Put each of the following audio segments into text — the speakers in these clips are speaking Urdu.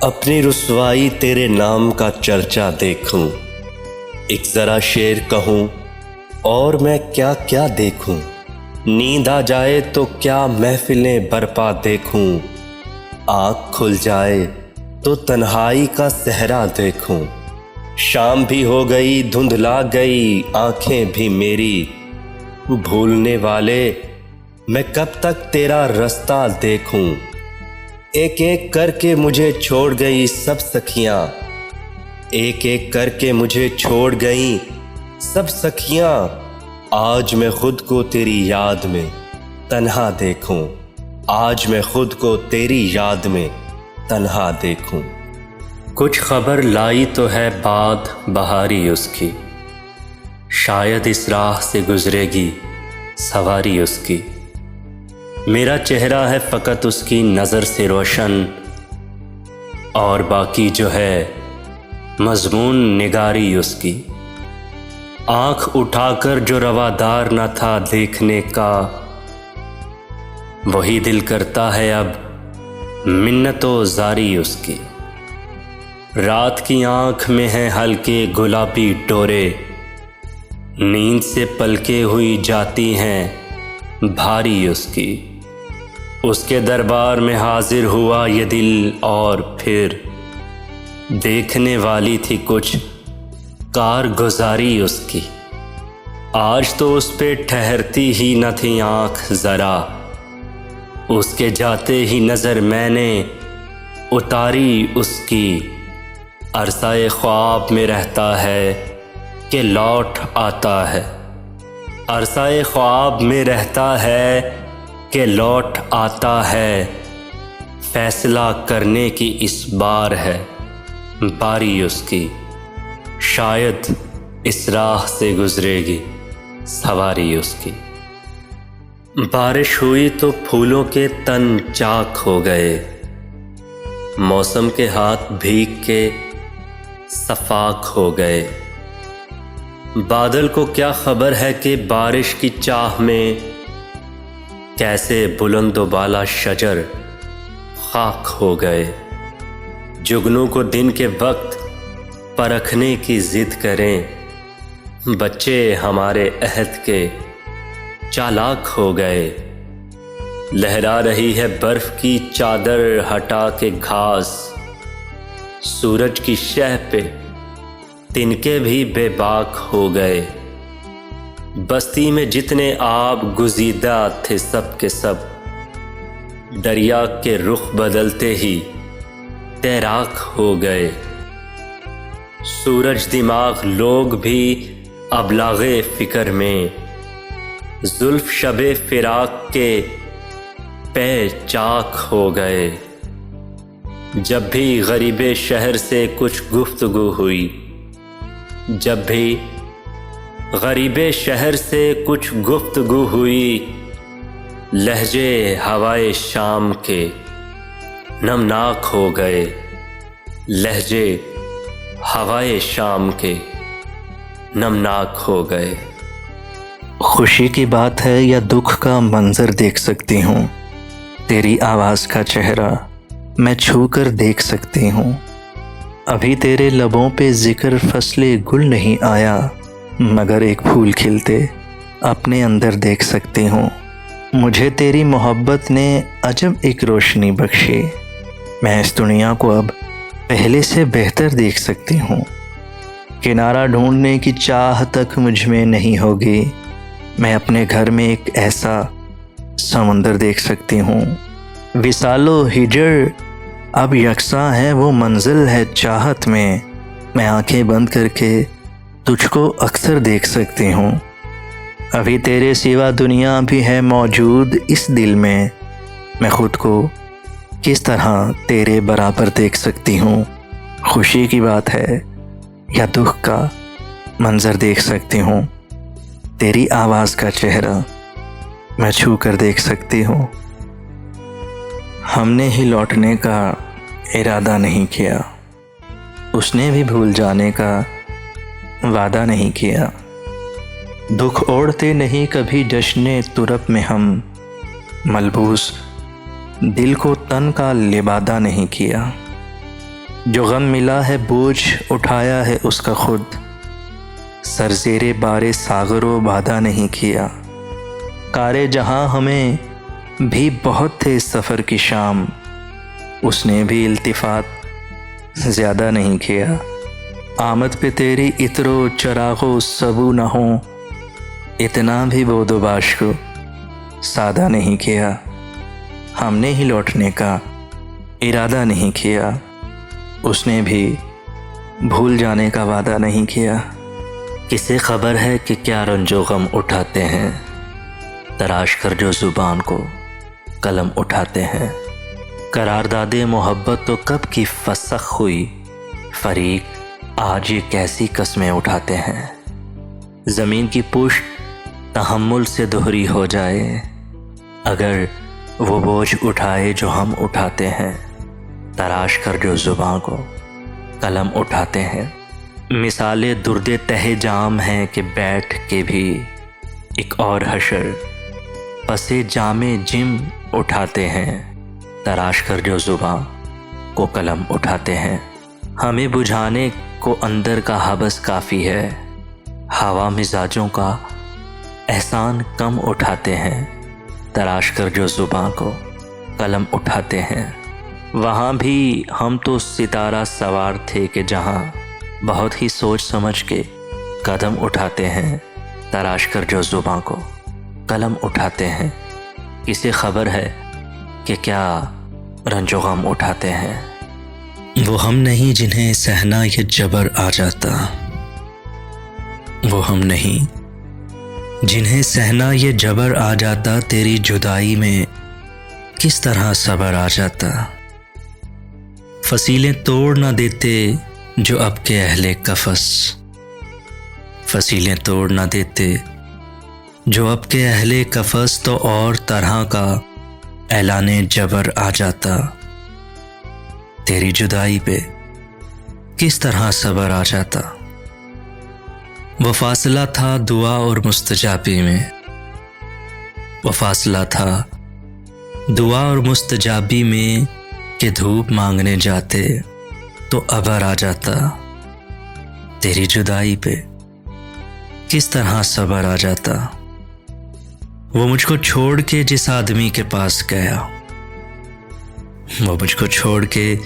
اپنی رسوائی تیرے نام کا چرچا دیکھوں، ایک ذرا شعر کہوں اور میں کیا کیا دیکھوں، نیند آ جائے تو کیا محفلیں برپا دیکھوں، آنکھ کھل جائے تو تنہائی کا صحرا دیکھوں، شام بھی ہو گئی دھندلا گئی آنکھیں بھی میری، بھولنے والے میں کب تک تیرا رستہ دیکھوں، ایک ایک کر کے مجھے چھوڑ گئی سب سکھیاں، ایک ایک کر کے مجھے چھوڑ گئیں سب سکھیاں، آج میں خود کو تیری یاد میں تنہا دیکھوں، آج میں خود کو تیری یاد میں تنہا دیکھوں۔ کچھ خبر لائی تو ہے باد بہاری اس کی، شاید اس راہ سے گزرے گی سواری اس کی، میرا چہرہ ہے فقط اس کی نظر سے روشن، اور باقی جو ہے مضمون نگاری اس کی، آنکھ اٹھا کر جو روادار نہ تھا دیکھنے کا، وہی دل کرتا ہے اب منت و زاری اس کی، رات کی آنکھ میں ہے ہلکے گلابی ڈورے، نیند سے پلکیں ہوئی جاتی ہیں بھاری اس کی، اس کے دربار میں حاضر ہوا یہ دل اور پھر دیکھنے والی تھی کچھ کارگزاری اس کی، آج تو اس پہ ٹھہرتی ہی نہ تھی آنکھ ذرا، اس کے جاتے ہی نظر میں نے اتاری اس کی، عرصہ خواب میں رہتا ہے کہ لوٹ آتا ہے، عرصہ خواب میں رہتا ہے کہ لوٹ آتا ہے، فیصلہ کرنے کی اس بار ہے باری اس کی، شاید اس راہ سے گزرے گی سواری اس کی۔ بارش ہوئی تو پھولوں کے تن چاک ہو گئے، موسم کے ہاتھ بھیگ کے صفاک ہو گئے، بادل کو کیا خبر ہے کہ بارش کی چاہ میں کیسے بلند و بالا شجر خاک ہو گئے، جگنوں کو دن کے وقت پرکھنے کی ضد کریں، بچے ہمارے عہد کے چالاک ہو گئے، لہرا رہی ہے برف کی چادر ہٹا کے گھاس، سورج کی شہ پہ تنکے بھی بے باک ہو گئے، بستی میں جتنے آب گزیدہ تھے سب کے سب دریا کے رخ بدلتے ہی تیراک ہو گئے، سورج دماغ لوگ بھی ابلاغ فکر میں زلف شب فراق کے پے چاک ہو گئے، جب بھی غریب شہر سے کچھ گفتگو ہوئی، جب بھی غریب شہر سے کچھ گفتگو ہوئی، لہجے ہوائے شام کے نمناک ہو گئے، لہجے ہوائے شام کے نمناک ہو گئے۔ خوشی کی بات ہے یا دکھ کا منظر دیکھ سکتی ہوں، تیری آواز کا چہرہ میں چھو کر دیکھ سکتی ہوں، ابھی تیرے لبوں پہ ذکر فصل گل نہیں آیا، مگر ایک پھول کھلتے اپنے اندر دیکھ سکتی ہوں، مجھے تیری محبت نے عجب ایک روشنی بخشی، میں اس دنیا کو اب پہلے سے بہتر دیکھ سکتی ہوں، کنارہ ڈھونڈنے کی چاہ تک مجھ میں نہیں ہوگی، میں اپنے گھر میں ایک ایسا سمندر دیکھ سکتی ہوں، وصال و ہجر اب یکساں ہے، وہ منزل ہے چاہت میں آنکھیں بند کر کے تجھ کو اکثر دیکھ سکتی ہوں، ابھی تیرے سوا دنیا بھی ہے موجود اس دل میں خود کو کس طرح تیرے برابر دیکھ سکتی ہوں، خوشی کی بات ہے یا دکھ کا منظر دیکھ سکتی ہوں، تیری آواز کا چہرہ میں چھو کر دیکھ سکتی ہوں، ہم نے ہی لوٹنے کا ارادہ نہیں کیا، اس نے بھی بھول جانے کا وعدہ نہیں کیا، دکھ اوڑھتے نہیں کبھی جشن طرب میں ہم، ملبوس دل کو تن کا لبادہ نہیں کیا، جو غم ملا ہے بوجھ اٹھایا ہے اس کا خود، سر زیر بار ساغر و بادھا نہیں کیا۔ کارے جہاں ہمیں بھی بہت تھے اس سفر کی شام، اس نے بھی التفات زیادہ نہیں کیا۔ آمد پہ تیری عطر و چراغ و سبو نہ ہوں، اتنا بھی بود و باش کو سادہ نہیں کیا۔ ہم نے ہی لوٹنے کا ارادہ نہیں کیا، اس نے بھی بھول جانے کا وعدہ نہیں کیا۔ کسے خبر ہے کہ کیا رنج و غم اٹھاتے ہیں، تراش کر جو زبان کو قلم اٹھاتے ہیں۔ قرارداد محبت تو کب کی فسخ ہوئی، فریق آج یہ کیسی قسمیں اٹھاتے ہیں۔ زمین کی پشت تحمل سے دوہری ہو جائے، اگر وہ بوجھ اٹھائے جو ہم اٹھاتے ہیں، تراش کر جو زبان کو قلم اٹھاتے ہیں۔ مثالیں درد تہ جام ہیں کہ بیٹھ کے بھی ایک اور حشر پسے جام جم اٹھاتے ہیں، تراش کر جو زبان کو قلم اٹھاتے ہیں۔ ہمیں بجھانے کو اندر کا حبس کافی ہے، ہوا مزاجوں کا احسان کم اٹھاتے ہیں، تراش کر جو زبان کو قلم اٹھاتے ہیں۔ وہاں بھی ہم تو ستارہ سوار تھے کہ جہاں بہت ہی سوچ سمجھ کے قدم اٹھاتے ہیں، تراش کر جو زبان کو قلم اٹھاتے ہیں۔ کسے خبر ہے کہ کیا رنج و غم اٹھاتے ہیں۔ وہ ہم نہیں جنہیں سہنا یہ جبر آ جاتا، وہ ہم نہیں جنہیں سہنا یہ جبر آ جاتا، تیری جدائی میں کس طرح صبر آ جاتا۔ فصیلیں توڑ نہ دیتے جو اب کے اہل قفس، فصیلیں توڑ نہ دیتے جو اب کے اہل قفس، تو اور طرح کا اعلان جبر آ جاتا۔ تیری جدائی پہ کس طرح صبر آ جاتا۔ وہ فاصلہ تھا دعا اور مستجابی میں، وہ فاصلہ تھا دعا اور مستجابی میں کہ دھوپ مانگنے جاتے تو ابر آ جاتا۔ تیری جدائی پہ کس طرح صبر آ جاتا۔ وہ مجھ کو چھوڑ کے جس آدمی کے پاس گیا، وہ مجھ کو چھوڑ کے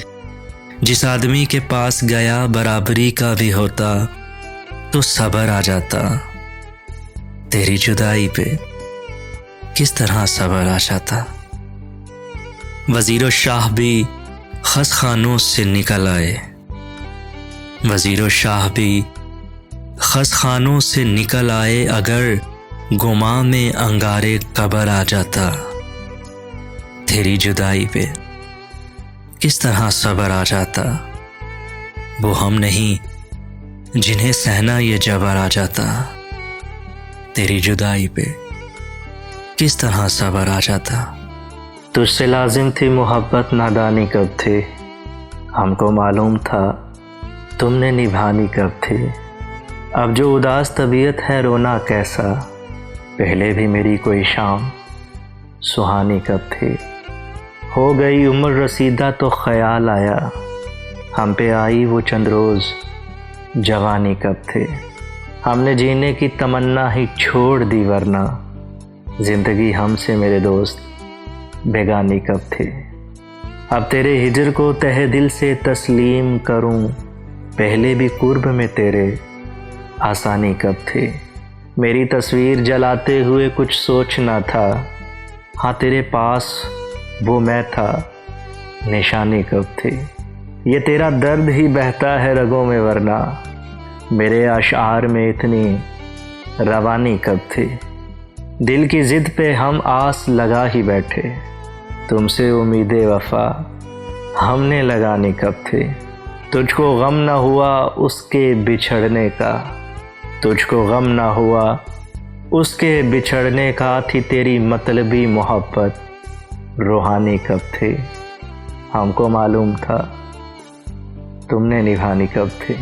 جس آدمی کے پاس گیا، برابری کا بھی ہوتا تو صبر آ جاتا۔ تیری جدائی پہ کس طرح صبر آ جاتا۔ وزیر و شاہ بھی خس خانوں سے نکل آئے، وزیر و شاہ بھی خس خانوں سے نکل آئے، اگر گماں میں انگارے قبر آ جاتا۔ تیری جدائی پہ کس طرح صبر آ جاتا۔ وہ ہم نہیں جنہیں سہنا یہ جبر آ جاتا، تیری جدائی پہ کس طرح صبر آ جاتا۔ تجھ سے لازم تھی محبت، نادانی کب تھی، ہم کو معلوم تھا تم نے نبھانی کب تھی۔ اب جو اداس طبیعت ہے رونا کیسا، پہلے بھی میری کوئی شام سہانی کب تھی۔ ہو گئی عمر رسیدہ تو خیال آیا، ہم پہ آئی وہ چند روز جوانی کب تھے۔ ہم نے جینے کی تمنا ہی چھوڑ دی، ورنہ زندگی ہم سے میرے دوست بیگانی کب تھے۔ اب تیرے ہجر کو تہ دل سے تسلیم کروں، پہلے بھی قرب میں تیرے آسانی کب تھی۔ میری تصویر جلاتے ہوئے کچھ سوچنا تھا، ہاں تیرے پاس وہ میں تھا، نشانی کب تھی۔ یہ تیرا درد ہی بہتا ہے رگوں میں، ورنہ میرے اشعار میں اتنی روانی کب تھی۔ دل کی ضد پہ ہم آس لگا ہی بیٹھے، تم سے امید وفا ہم نے لگانی کب تھی۔ تجھ کو غم نہ ہوا اس کے بچھڑنے کا، تجھ کو غم نہ ہوا اس کے بچھڑنے کا، تھی تیری مطلبی محبت روحانی کب تھی۔ ہم کو معلوم تھا تم نے نبھانی کب تھی۔